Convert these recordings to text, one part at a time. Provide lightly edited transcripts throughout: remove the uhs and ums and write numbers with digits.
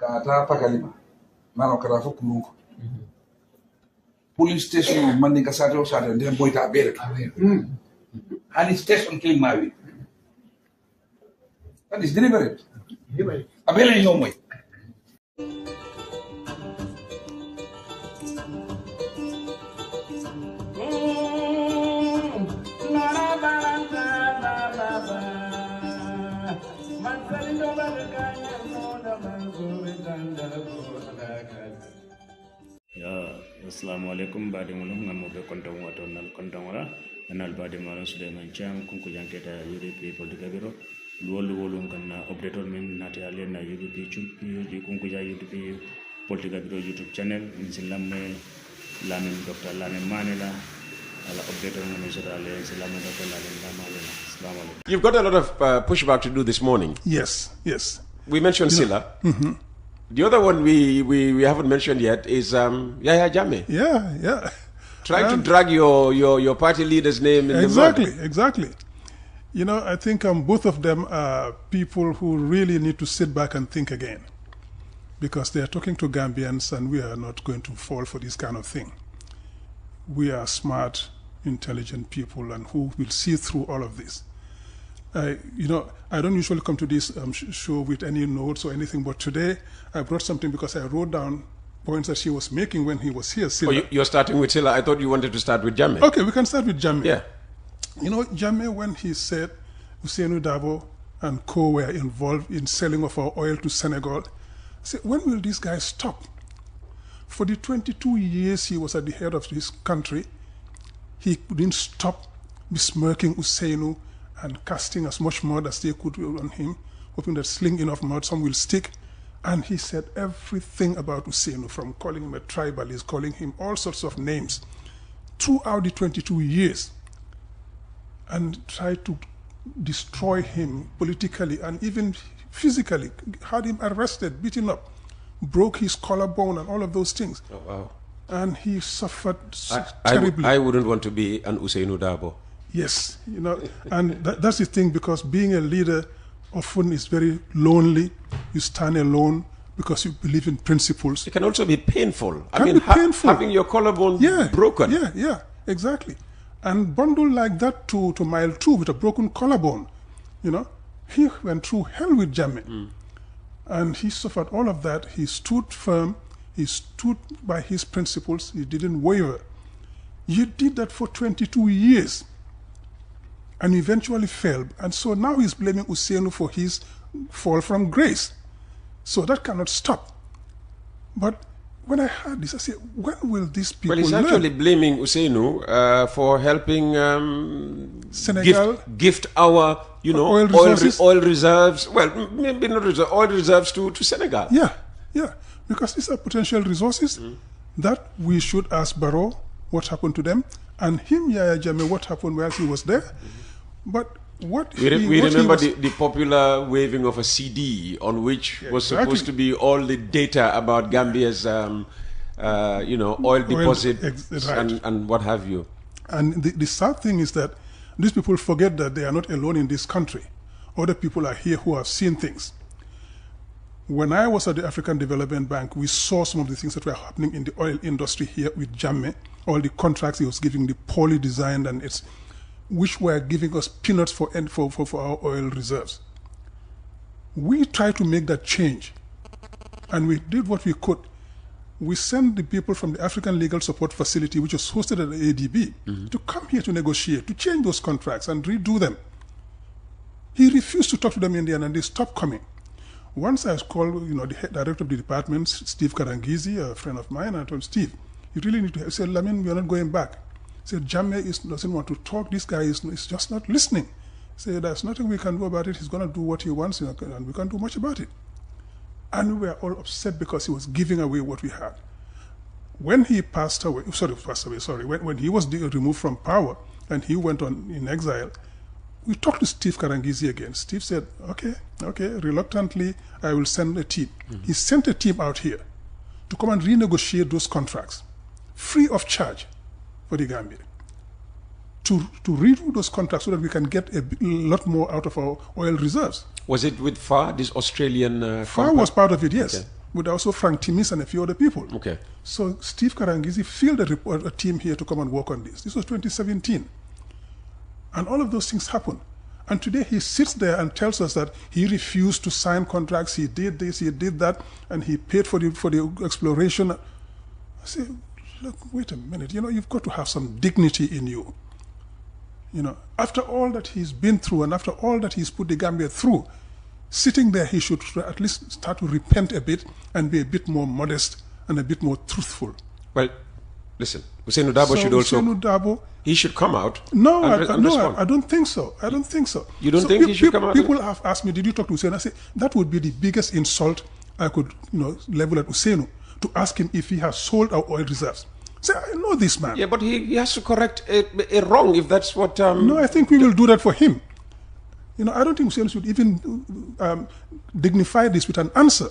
Kata pakalima. Mano karafu kulungu. Police station Manneh kasate o sate ndem boyta abere. Hani station kay mawi. That is deliberate. Abele no moy. Assalamu alaikum badi mulum ngam be kontong wato nal kontong wala nal badi maran Suleiman Cham Kunkujang Keitaya UDP politika biro wolu kan update men nati ale na UDP di Kunkujang UDP politika biro YouTube channel insilamme Lamin Dr. Lamin Manneh la ala update men sura ale insilamme Dr. Lamin Manneh. Assalamu alaikum. You've got a lot of pushback to do this morning. Yes. We mentioned Sillah. The other one we haven't mentioned yet is Yahya Jammeh. Yeah. Trying to drag your party leader's name in the mud. Exactly. You know, I think both of them are people who really need to sit back and think again, because they are talking to Gambians, and we are not going to fall for this kind of thing. We are smart, intelligent people, and who will see through all of this. I don't usually come to this show with any notes or anything, but today I brought something because I wrote down points that she was making when he was here. Sillah. Oh, you're starting with Sillah. I thought you wanted to start with Jammeh. Okay, we can start with Jammeh. Yeah. You know, Jammeh, when he said Dabo and co were involved in selling of our oil to Senegal, I said, when will these guys stop? For the 22 years he was at the head of this country, he didn't stop besmirking Ousseynou and casting as much mud as they could on him, hoping that sling enough mud, some will stick. And he said everything about Ousseynou, from calling him a tribalist, calling him all sorts of names, throughout the 22 years, and tried to destroy him politically and even physically, had him arrested, beaten up, broke his collarbone and all of those things. Oh, wow. And he suffered terribly. I wouldn't want to be an Ousseynou Dabo. Yes, you know, and that's the thing, because being a leader often is very lonely. You stand alone because you believe in principles. It can also be painful. Painful. Having your collarbone broken. Yeah, exactly. And bundled like that to mile 2 with a broken collarbone, you know, he went through hell with Jammeh. And he suffered all of that. He stood firm. He stood by his principles. He didn't waver. You did that for 22 years. And eventually fell. And so now he's blaming Ousseynou for his fall from grace. So that cannot stop. But when I heard this, I said, when will these people learn? Well, he's actually blaming Ousseynou for helping Senegal gift our, oil reserves. Well, maybe not reserves, oil reserves to Senegal. Yeah. Because these are potential resources that we should ask Barrow what happened to them, and him, Yahya Jammeh, what happened while he was there. But we remember the popular waving of a CD on which was supposed to be all the data about Gambia's, oil deposits and what have you. And the sad thing is that these people forget that they are not alone in this country. Other people are here who have seen things. When I was at the African Development Bank, we saw some of the things that were happening in the oil industry here with Jammeh, all the contracts he was giving, the poorly designed, and which were giving us peanuts for our oil reserves. We tried to make that change, and we did what we could. We sent the people from the African Legal Support Facility, which was hosted at the ADB, to come here to negotiate, to change those contracts and redo them. He refused to talk to them in the end, and they stopped coming. Once I called, the head director of the department, Steve Karangizi, a friend of mine, and I told him, Steve, you really need to help. He said, Lamin, we are not going back. He said, Jammeh doesn't want to talk. This guy is just not listening. He said, there's nothing we can do about it. He's going to do what he wants, and we can't do much about it. And we were all upset because he was giving away what we had. When he when he was removed from power and he went on in exile, we talked to Steve Karangizi again. Steve said, okay, reluctantly, I will send a team. He sent a team out here to come and renegotiate those contracts, free of charge for the Gambia, to redo those contracts so that we can get a lot more out of our oil reserves. Was it with FAR, this Australian FAR was part of it, yes. but also Frank Timis and a few other people. Okay. So Steve Karangizi fielded a team here to come and work on this. This was 2017. And all of those things happened. And today he sits there and tells us that he refused to sign contracts, he did this, he did that, and he paid for the exploration. I say, look, wait a minute, you've got to have some dignity in you. After all that he's been through and after all that he's put the Gambia through, sitting there, he should at least start to repent a bit and be a bit more modest and a bit more truthful. Well, listen, Ousseynou Dabo should also... Ousseynou Dabo... He should come out. No, I don't think so. I don't think so. You don't think he should come out? People have asked me, did you talk to Ousseynou? I say, that would be the biggest insult I could level at Ousseynou, to ask him if he has sold our oil reserves. Say, I know this man. Yeah, but he has to correct a wrong, if that's what... No, I think we will do that for him. I don't think Ousseynou should even dignify this with an answer.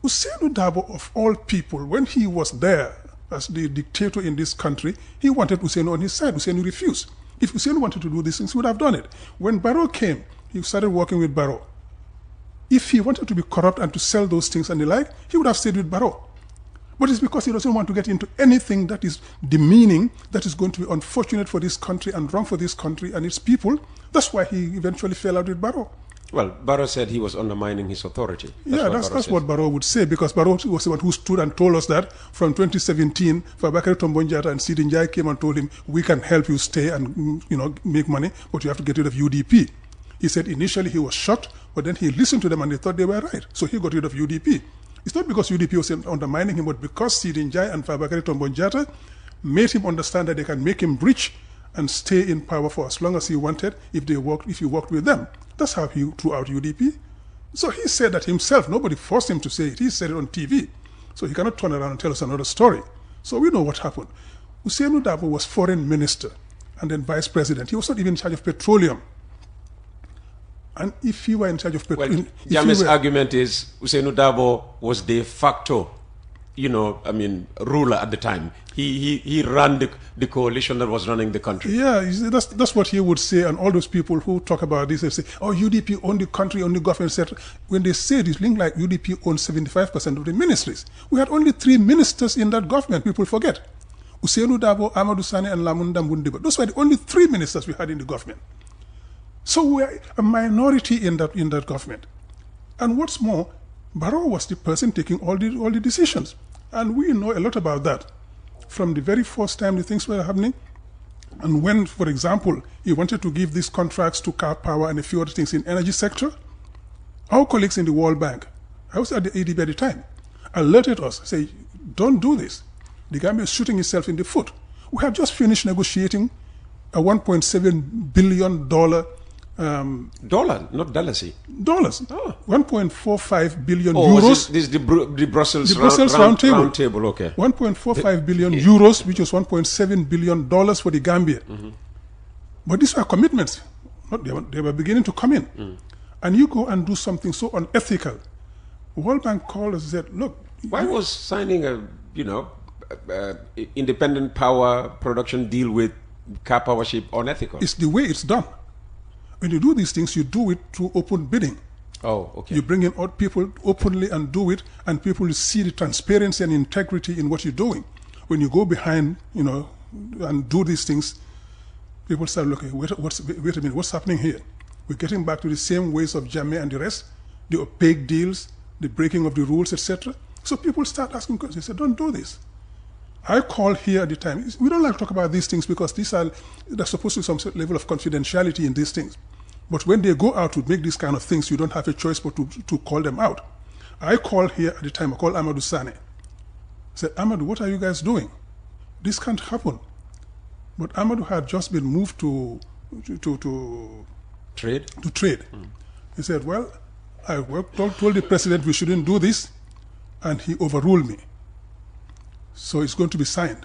Ousseynou Dabo, of all people, when he was there as the dictator in this country, he wanted Ousseynou on his side. Ousseynou refused. If Ousseynou wanted to do these things, he would have done it. When Barrow came, he started working with Barrow. If he wanted to be corrupt and to sell those things and the like, he would have stayed with Barrow. But it's because he doesn't want to get into anything that is demeaning, that is going to be unfortunate for this country and wrong for this country and its people. That's why he eventually fell out with Barrow. Well, Barrow said he was undermining his authority. That's what Barrow would say, because Barrow was the one who stood and told us that from 2017, Fabakary Tombonjata and Sidin Jai came and told him, we can help you stay and make money, but you have to get rid of UDP. He said initially he was shocked, but then he listened to them and they thought they were right. So he got rid of UDP. It's not because UDP was undermining him, but because Sidin Jai and Fabakary Tombonjata made him understand that they can make him rich and stay in power for as long as he wanted if he worked with them. That's how he threw out UDP. So he said that himself. Nobody forced him to say it. He said it on TV. So he cannot turn around and tell us another story. So we know what happened. Ousseynou Dabo was foreign minister and then vice president. He was not even in charge of petroleum. And if he were in charge of petroleum... Well, Jammeh's argument is Ousseynou Dabo was de facto, ruler at the time. He ran the coalition that was running the country. Yeah, that's what he would say. And all those people who talk about this, they say, oh, UDP owned the country, owned the government, etc. When they say this, link like UDP owned 75% of the ministries. We had only 3 ministers in that government, people forget. Ousseynou Dabo, Amadou Sane, and Lamin Dambundiba. Those were the only 3 ministers we had in the government. So we are a minority in that government. And what's more, Barrow was the person taking all the decisions. And we know a lot about that. From the very first time the things were happening, and when, for example, he wanted to give these contracts to Car Power and a few other things in energy sector, our colleagues in the World Bank, I was at the ADB at the time, alerted us, say, don't do this. The Gambia is shooting itself in the foot. We have just finished negotiating a $1.7 billion dollar, not dollars. Dollars. Oh. 1.45 billion euros. This is the Brussels round table. Round table, okay. 1.45 billion euros, which was $1.7 billion for the Gambia. Mm-hmm. But these were commitments. They were beginning to come in. Mm. And you go and do something so unethical. World Bank called us and said, look. Why was signing a, independent power production deal with Car Power ship unethical? It's the way it's done. When you do these things, you do it through open bidding. Oh, okay. You bring in odd people openly and do it, and people will see the transparency and integrity in what you're doing. When you go behind, and do these things, people start looking, wait a minute, what's happening here? We're getting back to the same ways of Jammeh and the rest, the opaque deals, the breaking of the rules, etc. So people start asking questions. They say, don't do this. I call here at the time. We don't like to talk about these things because there's supposed to be some level of confidentiality in these things. But when they go out to make these kind of things, you don't have a choice but to call them out. I call here at the time. I call Amadou Sane. I said, Amadou, what are you guys doing? This can't happen. But Amadou had just been moved to trade. Mm. He said, well, I told the president we shouldn't do this, and he overruled me. So it's going to be signed.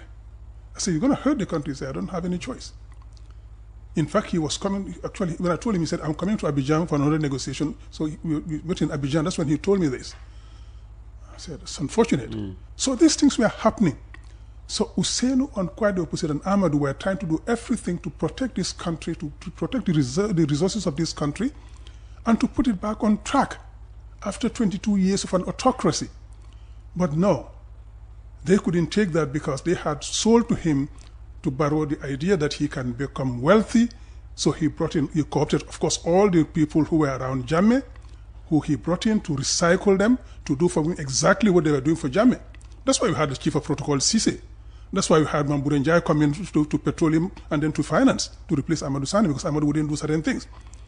I said, you're going to hurt the country. He said, I don't have any choice. In fact, he was coming, actually, when I told him, he said, I'm coming to Abidjan for another negotiation. So we went in Abidjan. That's when he told me this. I said, it's unfortunate. Mm. So these things were happening. So Ousseynou, on quite the opposite, and Amadou were trying to do everything to protect this country, to protect the resources of this country, and to put it back on track. after 22 years of an autocracy. But no, they couldn't take that because they had sold to him, to Barrow, the idea that he can become wealthy. So he co-opted, of course, all the people who were around Jammeh, who he brought in to recycle them, to do for him exactly what they were doing for Jammeh. That's why we had the chief of protocol, Cisse. That's why we had Mamburenjai come in to petroleum and then to finance to replace Amadou Sani, because Amadou wouldn't do certain things.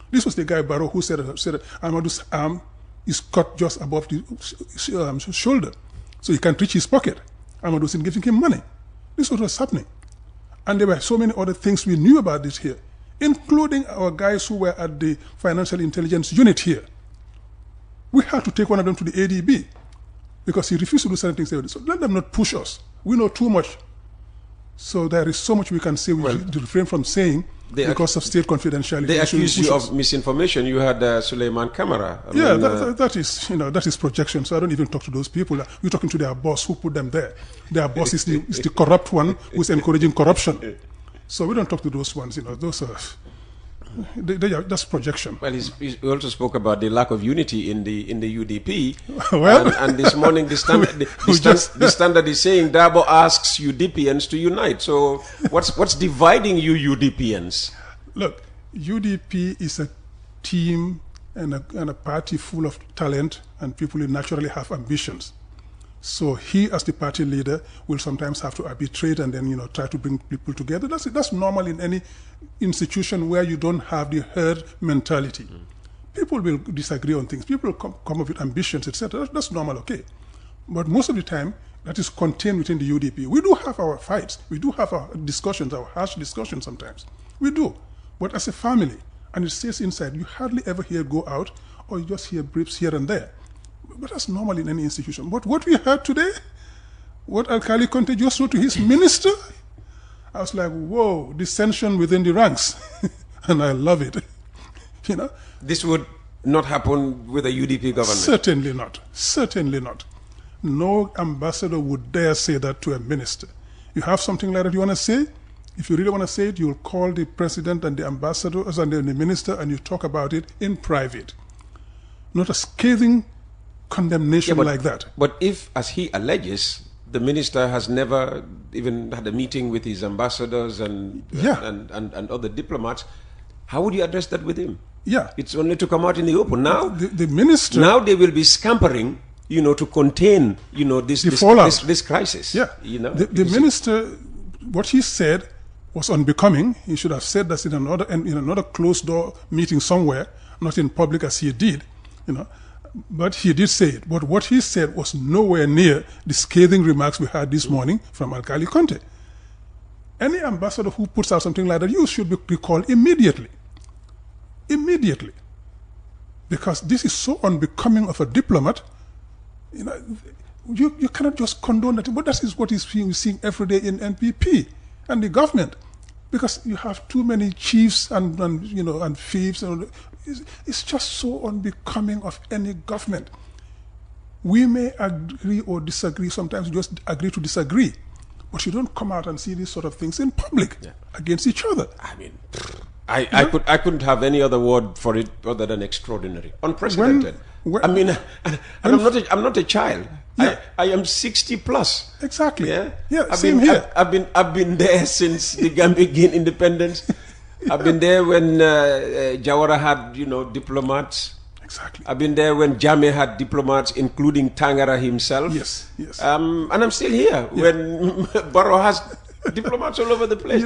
This was the guy, Barrow, who said Amadou's arm is cut just above the shoulder, so he can't reach his pocket. Amadou wasn't giving him money. This was what was happening. And there were so many other things we knew about this here, including our guys who were at the Financial Intelligence Unit here. We had to take one of them to the ADB because he refused to do certain things. So let them not push us. We know too much. So there is so much we can say, we should refrain from saying because of state confidentiality. They accuse you of misinformation. You had Suleiman Kamara. That is projection. So I don't even talk to those people. We're talking to their boss who put them there. Their boss is the corrupt one who's encouraging corruption. So we don't talk to those ones. Those are... that's projection. Well, we also spoke about the lack of unity in the UDP. Well, and this morning the standard is saying Dabo asks UDPians to unite. So what's dividing you UDPians? Look, UDP is a team and a party full of talent and people who naturally have ambitions. So he, as the party leader, will sometimes have to arbitrate and then try to bring people together. That's normal in any institution where you don't have the herd mentality. People will disagree on things. People come up with ambitions, etc. That's normal, okay. But most of the time, that is contained within the UDP. We do have our fights. We do have our discussions, our harsh discussions sometimes. We do. But as a family, and it stays inside, you hardly ever hear go out, or you just hear briefs here and there. But that's normal in any institution. But what we heard today, what Alkali Conte just wrote to his minister, I was like, whoa, dissension within the ranks. And I love it. This would not happen with a UDP government? Certainly not. Certainly not. No ambassador would dare say that to a minister. You have something like that you want to say? If you really want to say it, you'll call the president and the ambassadors and the minister and you talk about it in private. Not a scathing condemnation like that. But if, as he alleges, the minister has never even had a meeting with his ambassadors and other diplomats, how would you address that with him? Yeah. It's only to come out in the open. Now, the minister... Now they will be scampering, to contain, this crisis. Yeah. The minister, what he said was unbecoming. He should have said that in another closed-door meeting somewhere, not in public as he did, But he did say it. But what he said was nowhere near the scathing remarks we had this morning from Alkali Conte. Any ambassador who puts out something like that, you should be recalled immediately. Immediately. Because this is so unbecoming of a diplomat. You cannot just condone that. But that is what we're seeing every day in NPP and the government. Because you have too many chiefs and thieves. It's just so unbecoming of any government. We may agree or disagree, sometimes just agree to disagree, but you don't come out and see these sort of things in public against each other. I mean, I couldn't have any other word for it other than extraordinary, unprecedented. I'm not a child. Yeah. I am 60 plus. Exactly. Yeah. Same here. I've been there since the Gambia gained independence. I've been there when Jawara had, diplomats. Exactly. I've been there when Jammeh had diplomats, including Tangara himself. Yes. And I'm still here when Barrow has diplomats all over the place.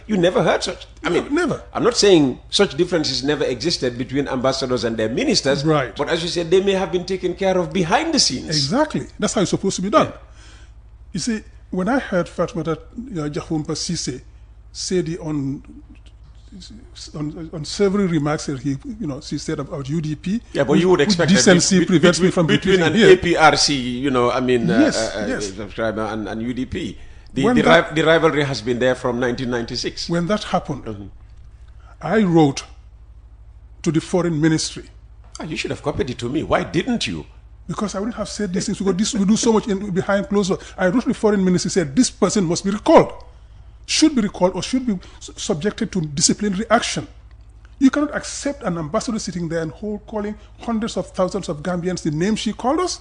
You never heard such. Never. I'm not saying such differences never existed between ambassadors and their ministers. Right. But as you said, they may have been taken care of behind the scenes. Exactly. That's how it's supposed to be done. Yeah. You see, when I heard Fatmata Jahumpa Cisse say on several remarks that she said about UDP. Yeah, but you would expect decency prevents me from between an here. APRC, subscriber and UDP. The rivalry has been there from 1996. When that happened, I wrote to the foreign ministry. You should have copied it to me. Why didn't you? Because I wouldn't have said these things because we do so much behind closed doors. I wrote to the foreign ministry, said this person must be recalled. Should be recalled or should be subjected to disciplinary action. You cannot accept an ambassador sitting there and calling hundreds of thousands of Gambians the name she called us.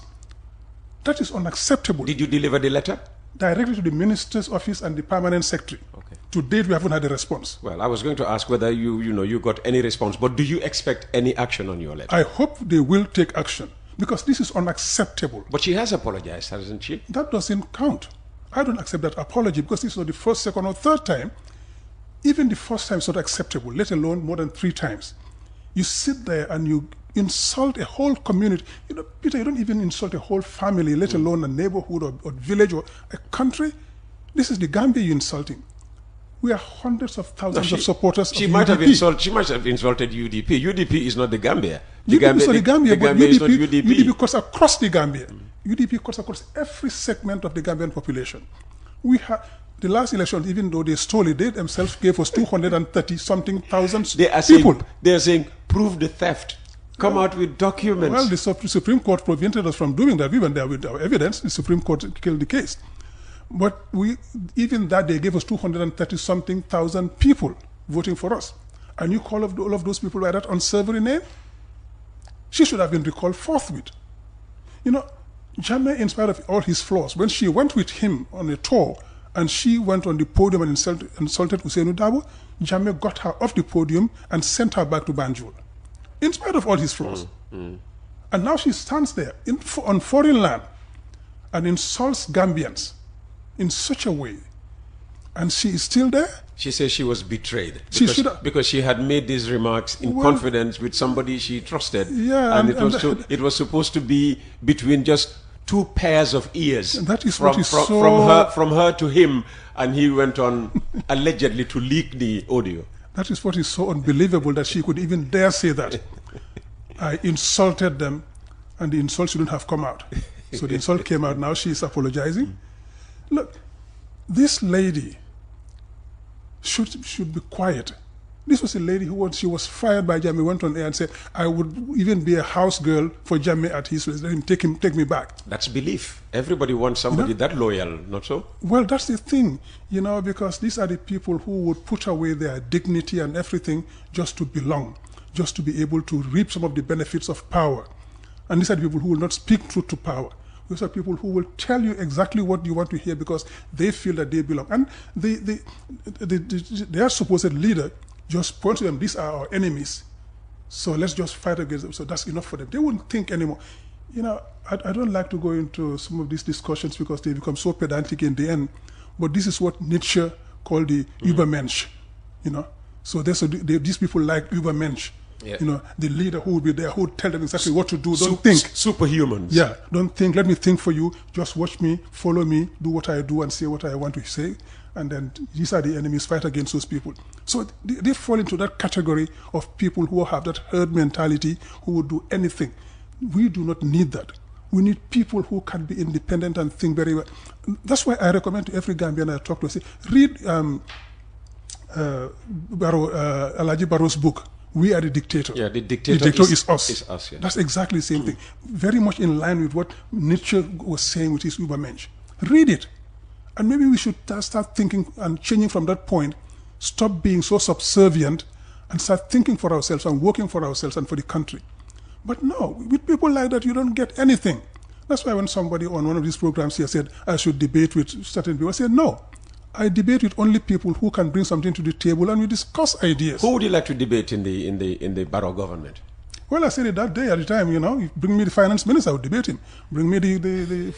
That is unacceptable. Did you deliver the letter? Directly to the minister's office and the permanent secretary. Okay. To date, we haven't had a response. Well, I was going to ask whether you got any response, but do you expect any action on your letter? I hope they will take action, because this is unacceptable. But she has apologized, hasn't she? That doesn't count. I don't accept that apology, because this is not the first, second, or third time. Even the first time is not acceptable, let alone more than 3 times. You sit there and you insult a whole community. Peter, you don't even insult a whole family, let alone a neighborhood or village or a country. This is the Gambia you're insulting. We are hundreds of thousands of supporters she of might UDP. She might have insulted UDP. UDP is not the Gambia. UDP is not the Gambia, but Gambia is not UDP. UDP cuts across the Gambia. UDP cuts across every segment of the Gambian population. We have the last election, even though they stole it, they themselves gave us 230-something thousand people. They are saying, prove the theft. Come out with documents. Well, the Supreme Court prevented us from doing that. We went there with our evidence. The Supreme Court killed the case. But even that, they gave us 230-something thousand people voting for us. And you call all of those people by that unsavory name? She should have been recalled forthwith. Jammeh, in spite of all his flaws, when she went with him on a tour, and she went on the podium and insulted Hussein Dabo, Jammeh got her off the podium and sent her back to Banjul, in spite of all his flaws. And now she stands there on foreign land and insults Gambians in such a way. And she is still there? She says she was betrayed because she had made these remarks in confidence with somebody she trusted. Yeah, and it was supposed to be between just 2 pairs of ears. And that is from her to him, and he went on allegedly to leak the audio. That is what is so unbelievable, that she could even dare say that. I insulted them, and the insult shouldn't have come out. So the insult came out. Now she is apologizing. Look, this lady should be quiet. This was a lady she was fired by Jammeh, went on air and said, I would even be a house girl for Jammeh at his place. Let him take me back. That's belief. Everybody wants somebody that loyal, not so? Well, that's the thing, because these are the people who would put away their dignity and everything just to belong, just to be able to reap some of the benefits of power. And these are the people who will not speak truth to power. Those are people who will tell you exactly what you want to hear because they feel that they belong. And their supposed leader just points to them, these are our enemies, so let's just fight against them. So that's enough for them. They wouldn't think anymore. I don't like to go into some of these discussions because they become so pedantic in the end, but this is what Nietzsche called the Übermensch, So these people like Übermensch. Yeah. The leader who will be there, who will tell them exactly what to do. Don't think. Superhumans. Yeah, don't think. Let me think for you. Just watch me, follow me, do what I do and say what I want to say. And then these are the enemies, fight against those people. So they fall into that category of people who have that herd mentality, who will do anything. We do not need that. We need people who can be independent and think very well. That's why I recommend to every Gambian I talk to, say, read Alhaji Barrow's book, We Are the Dictator. Yeah, the dictator is us. Yeah. That's exactly the same thing. Very much in line with what Nietzsche was saying with his Übermensch. Read it. And maybe we should start thinking and changing from that point, stop being so subservient and start thinking for ourselves and working for ourselves and for the country. But no, with people like that, you don't get anything. That's why when somebody on one of these programs here said, I should debate with certain people, I said, no. I debate with only people who can bring something to the table and we discuss ideas. Who would you like to debate in the Barrow government? Well, I said it that day at the time, if bring me the finance minister, I would debate him. Bring me the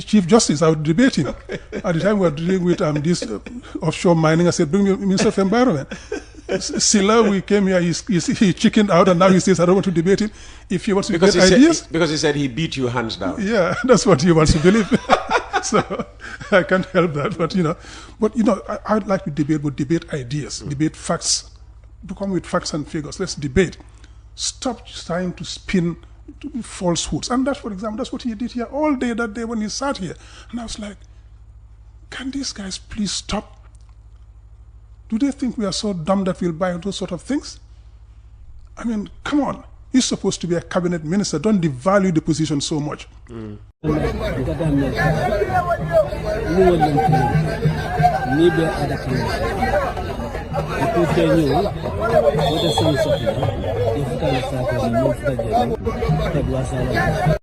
chief justice, I would debate him. Okay. At the time we were dealing with this offshore mining, I said, bring me Minister of Environment. Sillah, we came here, he chickened out and now he says, I don't want to debate him. If he wants to debate ideas. Because he said he beat you hands down. Yeah, that's what he wants to believe. So I can't help that. But I'd like to debate, but debate ideas, debate facts. To come with facts and figures. Let's debate. Stop trying to spin falsehoods. And that's, for example, that's what he did here all day that day when he sat here. And I was like, can these guys please stop? Do they think we are so dumb that we'll buy those sort of things? I mean, come on. He's supposed to be a cabinet minister. Don't devalue the position so much. Ikuti yenyewe wote sisi sote. Ifika ile saa kwa mmoja tajiri. Tabia sana.